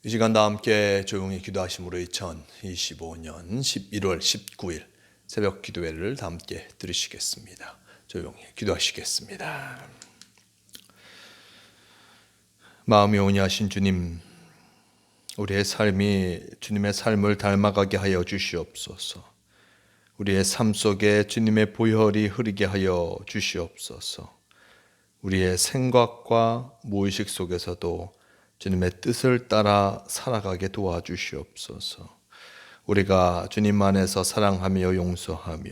이 시간 다 함께 조용히 기도하심으로 2025년 11월 19일 새벽 기도회를 다 함께 들으시겠습니다. 조용히 기도하시겠습니다. 마음이 온유하신 주님, 우리의 삶이 주님의 삶을 닮아가게 하여 주시옵소서. 우리의 삶 속에 주님의 보혈이 흐르게 하여 주시옵소서. 우리의 생각과 무의식 속에서도 주님의 뜻을 따라 살아가게 도와주시옵소서. 우리가 주님 안에서 사랑하며 용서하며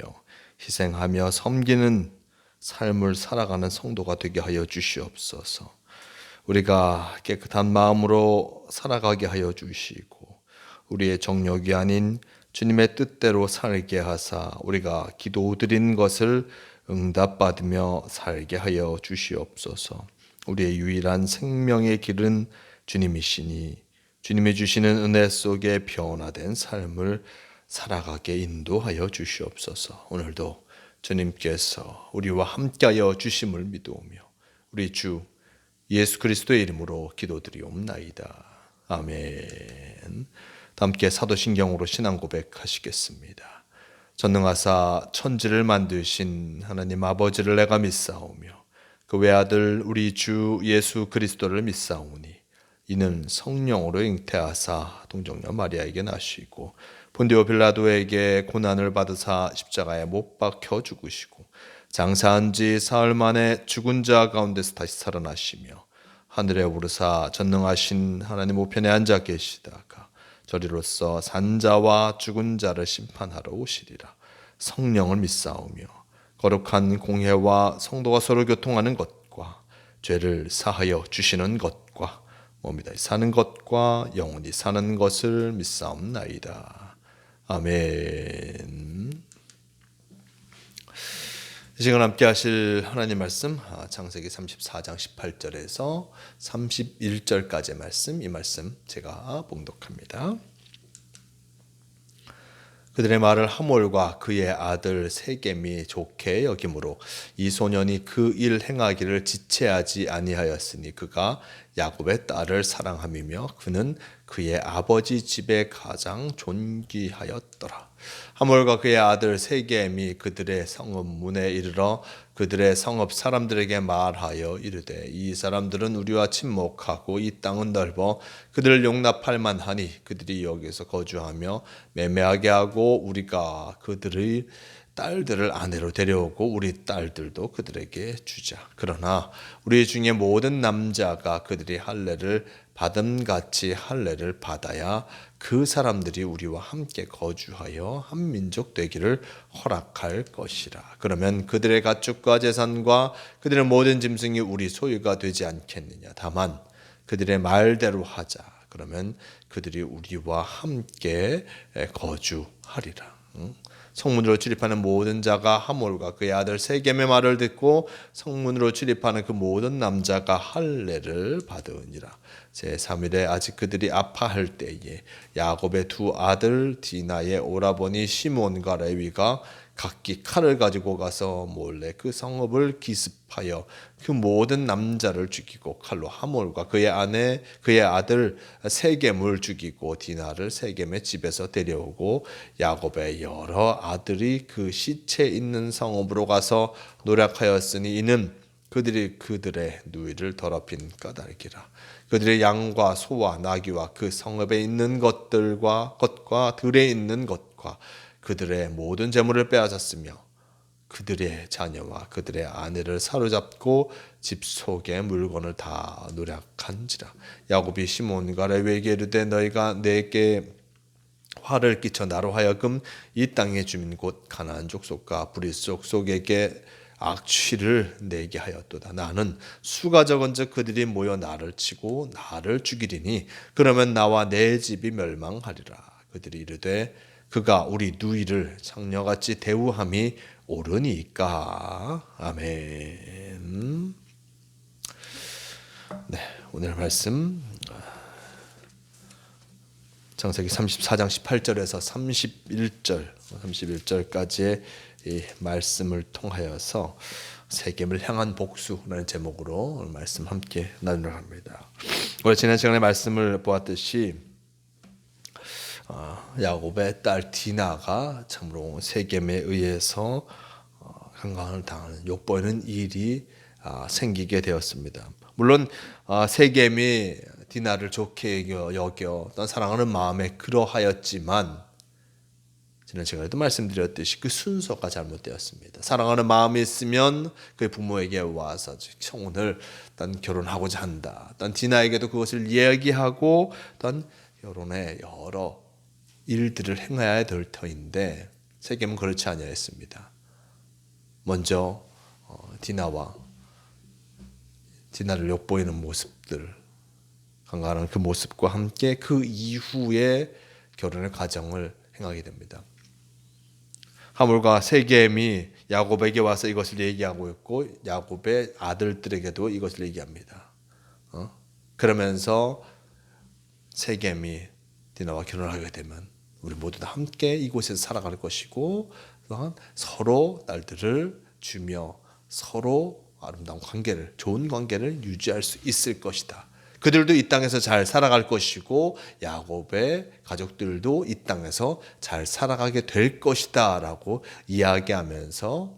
희생하며 섬기는 삶을 살아가는 성도가 되게 하여 주시옵소서. 우리가 깨끗한 마음으로 살아가게 하여 주시고 우리의 정욕이 아닌 주님의 뜻대로 살게 하사 우리가 기도드린 것을 응답받으며 살게 하여 주시옵소서. 우리의 유일한 생명의 길은 주님이시니 주님이 주시는 은혜 속에 변화된 삶을 살아가게 인도하여 주시옵소서. 오늘도 주님께서 우리와 함께하여 주심을 믿으며 우리 주 예수 그리스도의 이름으로 기도드리옵나이다. 아멘. 함께 사도신경으로 신앙 고백하시겠습니다. 전능하사 천지를 만드신 하나님 아버지를 내가 믿사오며 그 외아들 우리 주 예수 그리스도를 믿사오니 이는 성령으로 잉태하사 동정녀 마리아에게 나시고 본디오 빌라도에게 고난을 받으사 십자가에 못 박혀 죽으시고 장사한 지 사흘 만에 죽은 자 가운데서 다시 살아나시며 하늘에 오르사 전능하신 하나님 우편에 앉아 계시다가 저리로서 산자와 죽은 자를 심판하러 오시리라. 성령을 믿사오며 거룩한 공회와 성도가 서로 교통하는 것과 죄를 사하여 주시는 것과 몸이 다시 사는 것과 영원히 사는 것을 믿사옵나이다. 아멘. 이 시간 함께 하실 하나님 말씀 창세기 34장 18절에서 31절까지의 말씀, 이 말씀 제가 봉독합니다. 그들의 말을 하몰과 그의 아들 세겜이 좋게 여김으로 이 소년이 그 일 행하기를 지체하지 아니하였으니 그가 야곱의 딸을 사랑함이며 그는 그의 아버지 집에 가장 존귀하였더라. 하몰과 그의 아들 세겜이 그들의 성읍 문에 이르러 그들의 성읍 사람들에게 말하여 이르되 이 사람들은 우리와 친목하고 이 땅은 넓어 그들을 용납할 만하니 그들이 여기서 거주하며 매매하게 하고 우리가 그들의 딸들을 아내로 데려오고 우리 딸들도 그들에게 주자. 그러나 우리 중에 모든 남자가 그들이 할례를 받음같이 할례를 받아야 그 사람들이 우리와 함께 거주하여 한 민족 되기를 허락할 것이라. 그러면 그들의 가축과 재산과 그들의 모든 짐승이 우리 소유가 되지 않겠느냐. 다만 그들의 말대로 하자. 그러면 그들이 우리와 함께 거주하리라. 성문으로 출입하는 모든 자가 하몰과 그의 아들 세겜의 말을 듣고 성문으로 출입하는 그 모든 남자가 할례를 받으니라. 제3일에 아직 그들이 아파할 때에 야곱의 두 아들 디나의 오라버니 시몬과 레위가 각기 칼을 가지고 가서 몰래 그 성읍을 기습하여 그 모든 남자를 죽이고 칼로 하몰과 그의 아내 그의 아들 세겜을 죽이고 디나를 세겜의 집에서 데려오고 야곱의 여러 아들이 그 시체 있는 성읍으로 가서 노력하였으니 이는 그들이 그들의 누이를 더럽힌 까닭이라. 그들의 양과 소와 나귀와 그 성읍에 있는 것과 들에 있는 것과 그들의 모든 재물을 빼앗았으며 그들의 자녀와 그들의 아내를 사로잡고 집 속의 물건을 다 노략한지라. 야곱이 시몬과 레위에게 이르되 너희가 내게 화를 끼쳐 나로 하여금 이 땅의 주민 곧 가나안 족속과 브릿 족속에게 악취를 내게 하였도다. 나는 수가 적은즉 그들이 모여 나를 치고 나를 죽이리니 그러면 나와 내 집이 멸망하리라. 그들이 이르되 그가 우리 누이를 장녀같이 대우함이 옳으니까. 아멘. 네, 오늘 말씀 창세기 34장 18절에서 31절까지의 이 말씀을 통하여서 세겜을 향한 복수라는 제목으로 오늘 말씀 함께 나누려 합니다. 우리 지난 시간에 말씀을 보았듯이 야곱의 딸 디나가 참으로 세겜에 의해서 강간을 당하는 욕보이는 일이 생기게 되었습니다. 물론 세겜이 디나를 좋게 여겨 사랑하는 마음에 그러하였지만 지난 시간에도 말씀드렸듯이 그 순서가 잘못되었습니다. 사랑하는 마음이 있으면 그의 부모에게 와서 오늘 난 결혼하고자 한다. 난 디나에게도 그것을 이야기하고 난 결혼의 여러 일들을 행해야 될 터인데 세겜은 그렇지 아니했습니다. 먼저 디나를 욕보이는 모습들, 강간하는 그 모습과 함께 그 이후에 결혼의 과정을 행하게 됩니다. 하물과 세겜이 야곱에게 와서 이것을 얘기하고 있고 야곱의 아들들에게도 이것을 얘기합니다. 그러면서 세겜이 디나와 결혼하게 되면 우리 모두 다 함께 이곳에서 살아갈 것이고 또한 서로 딸들을 주며 서로 아름다운 관계를, 좋은 관계를 유지할 수 있을 것이다. 그들도 이 땅에서 잘 살아갈 것이고 야곱의 가족들도 이 땅에서 잘 살아가게 될 것이다 라고 이야기하면서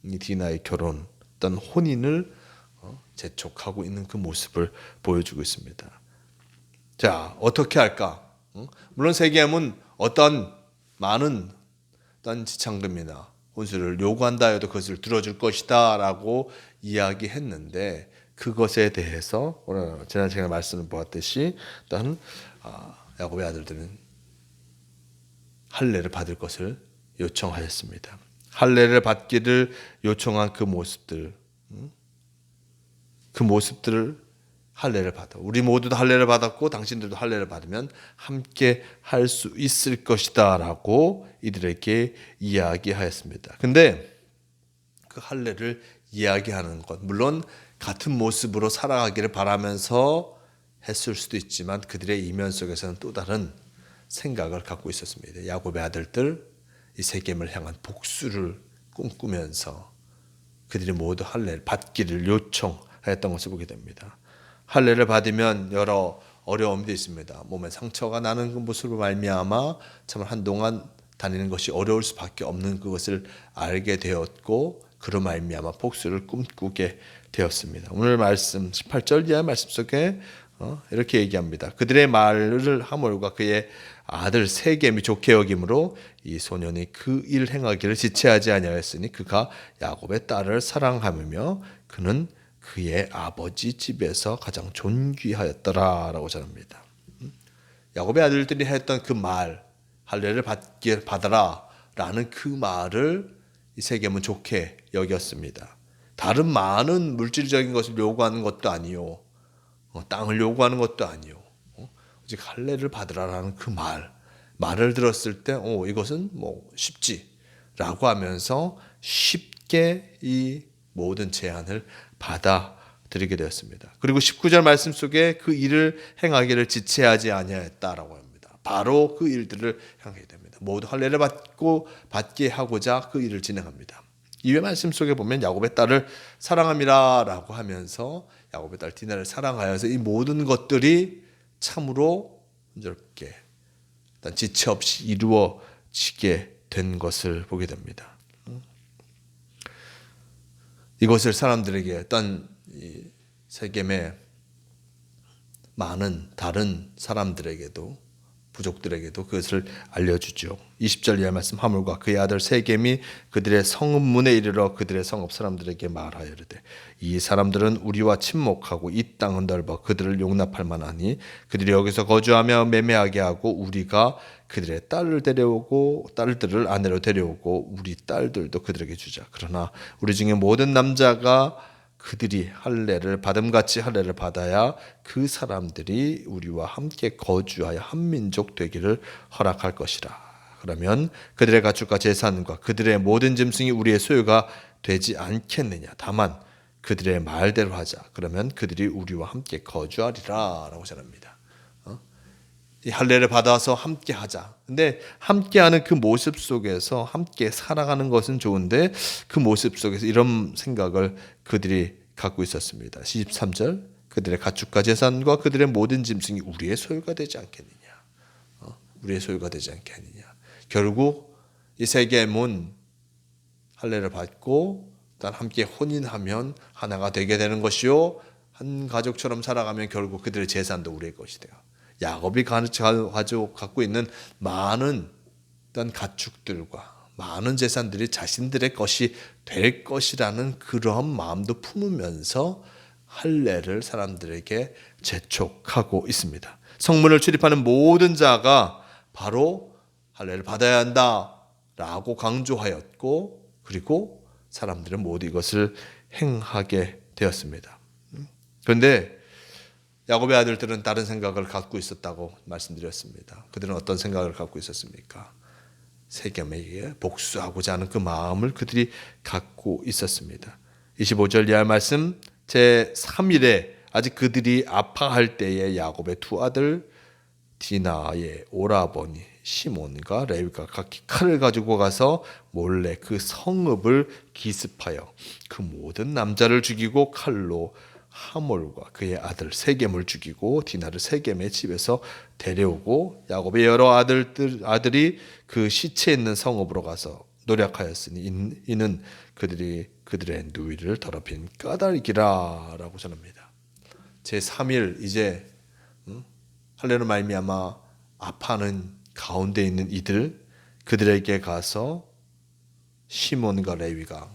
이 디나의 결혼, 어떤 혼인을 재촉하고 있는 그 모습을 보여주고 있습니다. 자, 어떻게 할까? 물론 세겜은 어떤 많은 어떤 지참금이나 혼수를 요구한다 해도 그것을 들어줄 것이다 라고 이야기했는데 그것에 대해서 오늘 지난 시간에 말씀을 보았듯이 일단 야곱의 아들들은 할례를 받을 것을 요청하였습니다. 할례를 받기를 요청한 그 모습들을 할례를 받아. 우리 모두 다 할례를 받았고 당신들도 할례를 받으면 함께 할 수 있을 것이다라고 이들에게 이야기하였습니다. 근데 그 할례를 이야기하는 것, 물론 같은 모습으로 살아가기를 바라면서 했을 수도 있지만 그들의 이면 속에서는 또 다른 생각을 갖고 있었습니다. 야곱의 아들들 이 세겜을 향한 복수를 꿈꾸면서 그들이 모두 할례를 받기를 요청하였던 것을 보게 됩니다. 할례를 받으면 여러 어려움도 있습니다. 몸에 상처가 나는 그 모습으로 말미암아 참 한동안 다니는 것이 어려울 수밖에 없는 그것을 알게 되었고 그로 말미암아 복수를 꿈꾸게 되었습니다. 오늘 말씀 18절 이하 말씀 속에 이렇게 얘기합니다. 그들의 말을 하몰과 그의 아들 세겜이 좋게 여김으로 이 소년이 그 일 행하기를 지체하지 아니하였으니 그가 야곱의 딸을 사랑하며 그는 그의 아버지 집에서 가장 존귀하였더라라고 전합니다. 야곱의 아들들이 했던 그 말, 할례를 받아라라는 그 말을 이 세겜은 좋게 여겼습니다. 다른 많은 물질적인 것을 요구하는 것도 아니요, 땅을 요구하는 것도 아니요, 오직 할례를 받으라라는 그 말을 들었을 때, 이것은 뭐 쉽지라고 하면서 쉽게 이 모든 제안을 받아들이게 되었습니다. 그리고 19절 말씀 속에 그 일을 행하기를 지체하지 아니하였다라고 합니다. 바로 그 일들을 행하게 됩니다. 모두 할례를 받게 하고자 그 일을 진행합니다. 이외 말씀 속에 보면 야곱의 딸을 사랑함이라라고 하면서 야곱의 딸 디나를 사랑하여서 이 모든 것들이 참으로 순조롭게 지체 없이 이루어지게 된 것을 보게 됩니다. 이것을 사람들에게 어떤 세겜의 많은 다른 사람들에게도 부족들에게도 그것을 알려주죠. 20절 이하 말씀 하물과 그의 아들 세겜이 그들의 성읍문에 이르러 그들의 성읍 사람들에게 말하여 이르되 이 사람들은 우리와 친목하고 이 땅은 넓어 그들을 용납할 만하니 그들이 여기서 거주하며 매매하게 하고 우리가 그들의 딸들을 아내로 데려오고 우리 딸들도 그들에게 주자. 그러나 우리 중에 모든 남자가 그들이 할례를 받음같이 할례를 받아야 그 사람들이 우리와 함께 거주하여 한 민족 되기를 허락할 것이라. 그러면 그들의 가축과 재산과 그들의 모든 짐승이 우리의 소유가 되지 않겠느냐. 다만 그들의 말대로 하자. 그러면 그들이 우리와 함께 거주하리라 라고 전합니다. 이 할례를 받아서 함께 하자. 근데 함께하는 그 모습 속에서 함께 살아가는 것은 좋은데 그 모습 속에서 이런 생각을 그들이 갖고 있었습니다. 23절 그들의 가축과 재산과 그들의 모든 짐승이 우리의 소유가 되지 않겠느냐. 우리의 소유가 되지 않겠느냐. 결국 이 세겜은 할례를 받고 일단 함께 혼인하면 하나가 되게 되는 것이요, 한 가족처럼 살아가면 결국 그들의 재산도 우리의 것이 돼요. 야곱이 가지고 갖고 있는 많은 어떤 가축들과 많은 재산들이 자신들의 것이 될 것이라는 그러한 마음도 품으면서 할례를 사람들에게 재촉하고 있습니다. 성문을 출입하는 모든 자가 바로 할례를 받아야 한다라고 강조하였고, 그리고 사람들은 모두 이것을 행하게 되었습니다. 그런데 야곱의 아들들은 다른 생각을 갖고 있었다고 말씀드렸습니다. 그들은 어떤 생각을 갖고 있었습니까? 세겜에게 복수하고자 하는 그 마음을 그들이 갖고 있었습니다. 25절 이하 말씀, 제3일에 아직 그들이 아파할 때에 야곱의 두 아들 디나의 오라버니 시몬과 레위가 각기 칼을 가지고 가서 몰래 그 성읍을 기습하여 그 모든 남자를 죽이고 칼로 하몰과 그의 아들 세겜을 죽이고 디나를 세겜의 집에서 데려오고 야곱의 여러 아들이 그 시체 있는 성읍으로 가서 노력하였으니 이는 그들이 그들의 누이를 더럽힌 까닭이라라고 전합니다. 제3일 이제 할례로 말미암아 아파하는 가운데 있는 이들, 그들에게 가서 시몬과 레위가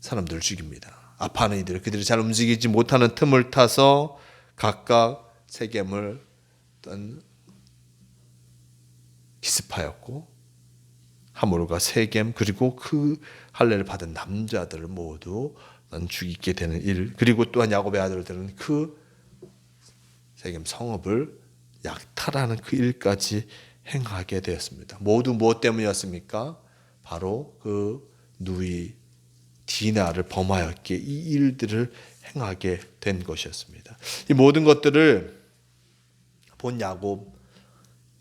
사람들을 죽입니다. 아파하는 이들, 그들이 잘 움직이지 못하는 틈을 타서 각각 세겜을 기습하였고, 하몰과 세겜 그리고 그 할례를 받은 남자들을 모두 죽이게 되는 일, 그리고 또한 야곱의 아들들은 그 세겜 성읍을 약탈하는 그 일까지 행하게 되었습니다. 모두 무엇 때문이었습니까? 바로 그 누이 디나를 범하였기에 이 일들을 행하게 된 것이었습니다. 이 모든 것들을 본 야곱,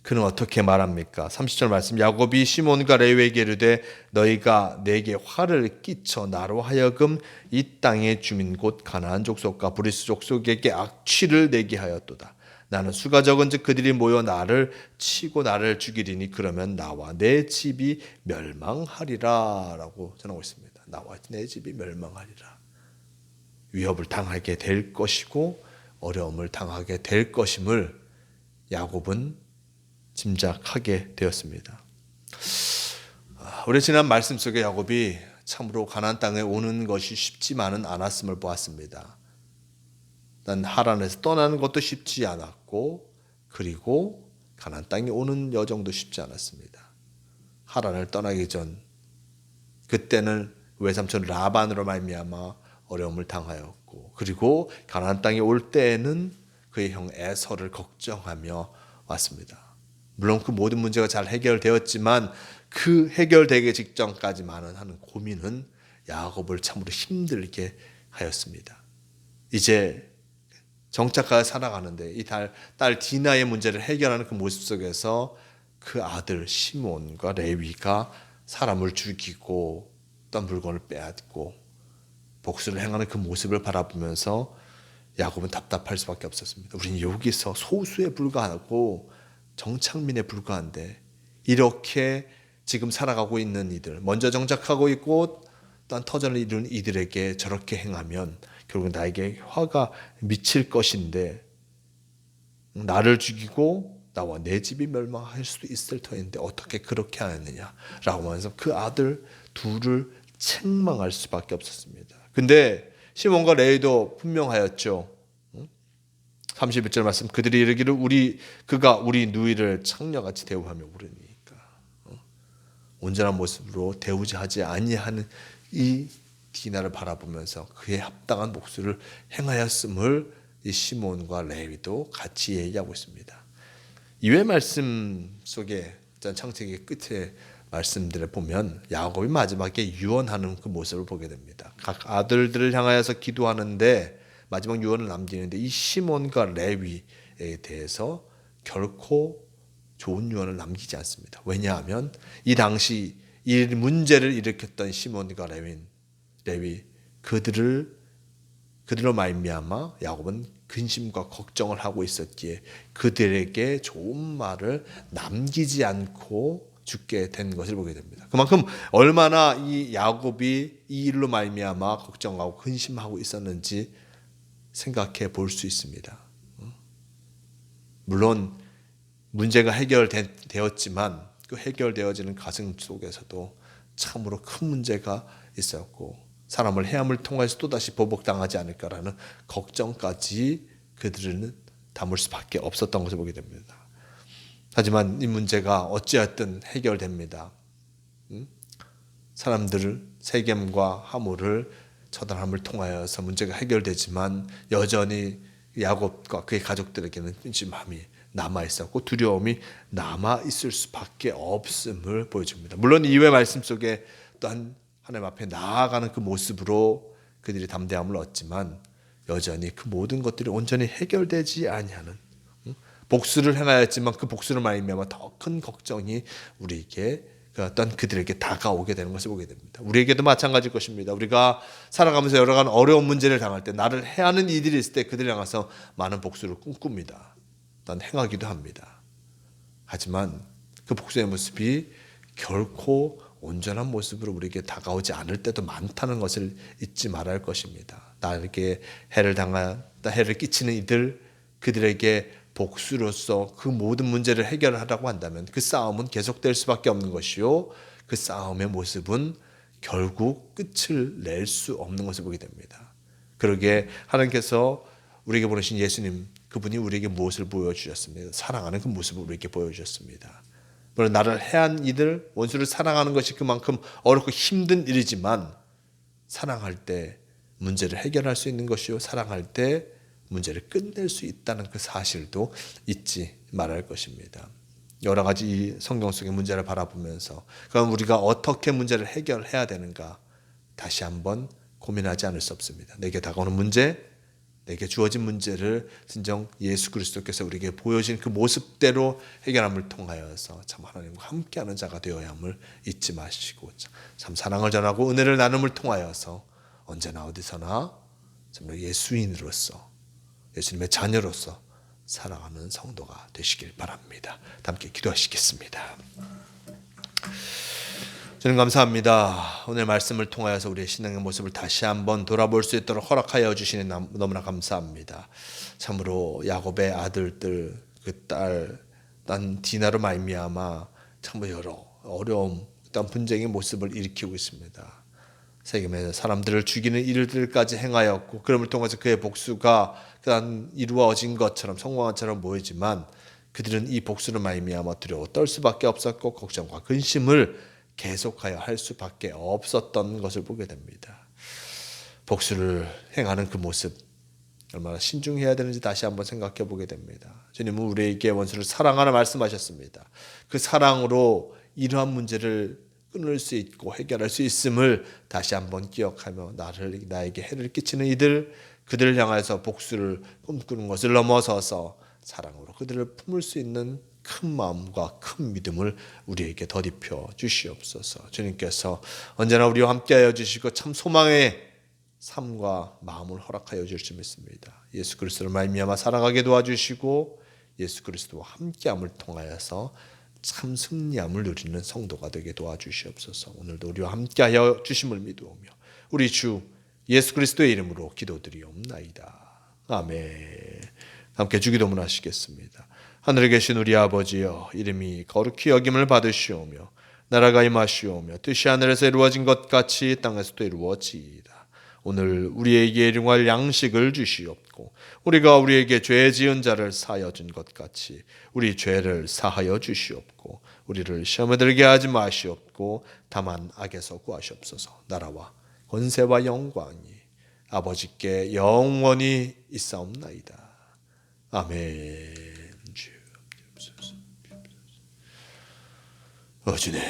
그는 어떻게 말합니까? 30절 말씀, 야곱이 시몬과 레위에게 이르되 너희가 내게 화를 끼쳐 나로 하여금 이 땅의 주민 곧 가나안 족속과 브리스 족속에게 악취를 내게 하였도다. 나는 수가 적은즉 그들이 모여 나를 치고 나를 죽이리니 그러면 나와 내 집이 멸망하리라 라고 전하고 있습니다. 나와 내 집이 멸망하리라. 위협을 당하게 될 것이고 어려움을 당하게 될 것임을 야곱은 짐작하게 되었습니다. 우리 지난 말씀 속에 야곱이 참으로 가나안 땅에 오는 것이 쉽지만은 않았음을 보았습니다. 난 하란에서 떠나는 것도 쉽지 않았고, 그리고 가나안 땅에 오는 여정도 쉽지 않았습니다. 하란을 떠나기 전 그때는 외삼촌 라반으로 말미암아 어려움을 당하였고, 그리고 가나안 땅에 올 때에는 그의 형 에서를 걱정하며 왔습니다. 물론 그 모든 문제가 잘 해결되었지만 그 해결되기 직전까지만은 하는 고민은 야곱을 참으로 힘들게 하였습니다. 이제 정착하여 살아가는데 이 딸 디나의 문제를 해결하는 그 모습 속에서 그 아들 시몬과 레위가 사람을 죽이고 어떤 물건을 빼앗고 복수를 행하는 그 모습을 바라보면서 야곱은 답답할 수밖에 없었습니다. 우리는 여기서 소수에 불과하고 정착민에 불과한데 이렇게 지금 살아가고 있는 이들, 먼저 정착하고 있고 또한 터전을 이룬 이들에게 저렇게 행하면 결국 나에게 화가 미칠 것인데 나를 죽이고 나와 내 집이 멸망할 수도 있을 터인데 어떻게 그렇게 하느냐라고 하면서 그 아들 둘을 책망할 수밖에 없었습니다. 근데 시몬과 레위도 분명하였죠. 31절 말씀, 그들이 이르기를 그가 우리 누이를 창녀같이 대우하며 우르니까 온전한 모습으로 대우지 하지 아니하는 이 디나를 바라보면서 그의 합당한 복수를 행하였음을 이 시몬과 레위도 같이 얘기하고 있습니다. 이외 말씀 속에 창세기 끝에 말씀들을 보면 야곱이 마지막에 유언하는 그 모습을 보게 됩니다. 각 아들들을 향하여서 기도하는데 마지막 유언을 남기는데 이 시몬과 레위에게 대해서 결코 좋은 유언을 남기지 않습니다. 왜냐하면 이 당시 이 문제를 일으켰던 시몬과 레위 그들로 말미암아 야곱은 근심과 걱정을 하고 있었기에 그들에게 좋은 말을 남기지 않고 죽게 된 것을 보게 됩니다. 그만큼 얼마나 이 야곱이 이 일로 말미암아 걱정하고 근심하고 있었는지 생각해 볼 수 있습니다. 물론 문제가 해결되었지만 그 해결되어지는 과정 속에서도 참으로 큰 문제가 있었고 사람을 해함을 통해서 또다시 보복당하지 않을까라는 걱정까지 그들은 담을 수밖에 없었던 것을 보게 됩니다. 하지만 이 문제가 어찌하든 해결됩니다. 사람들을 세겜과 하몰을 처단함을 통하여서 문제가 해결되지만 여전히 야곱과 그의 가족들에게는 찜찜함이 남아 있었고 두려움이 남아 있을 수밖에 없음을 보여줍니다. 물론 이후의 말씀 속에 또한 하나님 앞에 나아가는 그 모습으로 그들이 담대함을 얻지만 여전히 그 모든 것들이 온전히 해결되지 아니하는 복수를 행하였지만 그 복수를 말미암아 더 큰 걱정이 우리에게 어떤 그들에게 다가오게 되는 것을 보게 됩니다. 우리에게도 마찬가지일 것입니다. 우리가 살아가면서 여러 가지 어려운 문제를 당할 때 나를 해하는 이들이 있을 때 그들을 향해서 많은 복수를 꿈꿉니다. 난 행하기도 합니다. 하지만 그 복수의 모습이 결코 온전한 모습으로 우리에게 다가오지 않을 때도 많다는 것을 잊지 말아야 할 것입니다. 나에게 해를 끼치는 이들 그들에게 복수로서 그 모든 문제를 해결하라고 한다면 그 싸움은 계속될 수밖에 없는 것이요 그 싸움의 모습은 결국 끝을 낼 수 없는 것을 보게 됩니다. 그러기에 하나님께서 우리에게 보내신 예수님 그분이 우리에게 무엇을 보여주셨습니까? 사랑하는 그 모습을 우리에게 보여주셨습니다. 물론 나를 해한 이들 원수를 사랑하는 것이 그만큼 어렵고 힘든 일이지만 사랑할 때 문제를 해결할 수 있는 것이요 사랑할 때 문제를 끝낼 수 있다는 그 사실도 잊지 말아야 할 것입니다. 여러 가지 이 성경 속의 문제를 바라보면서 그럼 우리가 어떻게 문제를 해결해야 되는가 다시 한번 고민하지 않을 수 없습니다. 내게 다가오는 문제, 내게 주어진 문제를 진정 예수 그리스도께서 우리에게 보여진 그 모습대로 해결함을 통하여서 참 하나님과 함께하는 자가 되어야 함을 잊지 마시고 참 사랑을 전하고 은혜를 나눔을 통하여서 언제나 어디서나 정말 예수인으로서 예수님의 자녀로서 살아가는 성도가 되시길 바랍니다. 함께 기도하시겠습니다. 저는 감사합니다. 오늘 말씀을 통하여서 우리의 신앙의 모습을 다시 한번 돌아볼 수 있도록 허락하여 주시니 너무나 감사합니다. 참으로 야곱의 아들들 그 딸 디나로 말미암아 참으로 여러 어려움, 분쟁의 모습을 일으키고 있습니다. 세겜에서 사람들을 죽이는 일들까지 행하였고 그럼을 통해서 그의 복수가 이루어진 것처럼 성공한 것처럼 보이지만 그들은 이 복수를 말미암아 두려워 떨 수밖에 없었고 걱정과 근심을 계속하여 할 수밖에 없었던 것을 보게 됩니다. 복수를 행하는 그 모습 얼마나 신중해야 되는지 다시 한번 생각해 보게 됩니다. 주님은 우리에게 원수를 사랑하라 말씀하셨습니다. 그 사랑으로 이러한 문제를 끊을 수 있고 해결할 수 있음을 다시 한번 기억하며 나에게 해를 끼치는 이들 그들을 향해서 복수를 꿈꾸는 것을 넘어서서 사랑으로 그들을 품을 수 있는 큰 마음과 큰 믿음을 우리에게 덧입혀 주시옵소서. 주님께서 언제나 우리와 함께하여 주시고 참 소망의 삶과 마음을 허락하여 주실 줄 믿습니다. 예수 그리스도를 말미암아 살아가게 도와주시고 예수 그리스도와 함께함을 통하여서 참 승리함을 누리는 성도가 되게 도와주시옵소서. 오늘도 우리와 함께하여 주심을 믿으오며 우리 주 예수 그리스도의 이름으로 기도드리옵나이다. 아멘. 함께 주기도문 하시겠습니다. 하늘에 계신 우리 아버지여 이름이 거룩히 여김을 받으시오며 나라가 임하시오며 뜻이 하늘에서 이루어진 것 같이 땅에서도 이루어지이다. 오늘 우리에게 일용할 양식을 주시옵고 우리가 우리에게 죄 지은 자를 사하여 준 것 같이 우리 죄를 사하여 주시옵고 우리를 시험에 들게 하지 마시옵고 다만 악에서 구하시옵소서. 나라와 권세와 영광이 아버지께 영원히 있사옵나이다. 아멘. 주님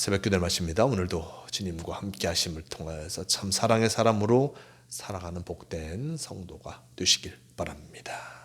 새벽 기도의 말씀입니다. 오늘도 주님과 함께 하심을 통하여서 참 사랑의 사람으로 살아가는 복된 성도가 되시길 바랍니다.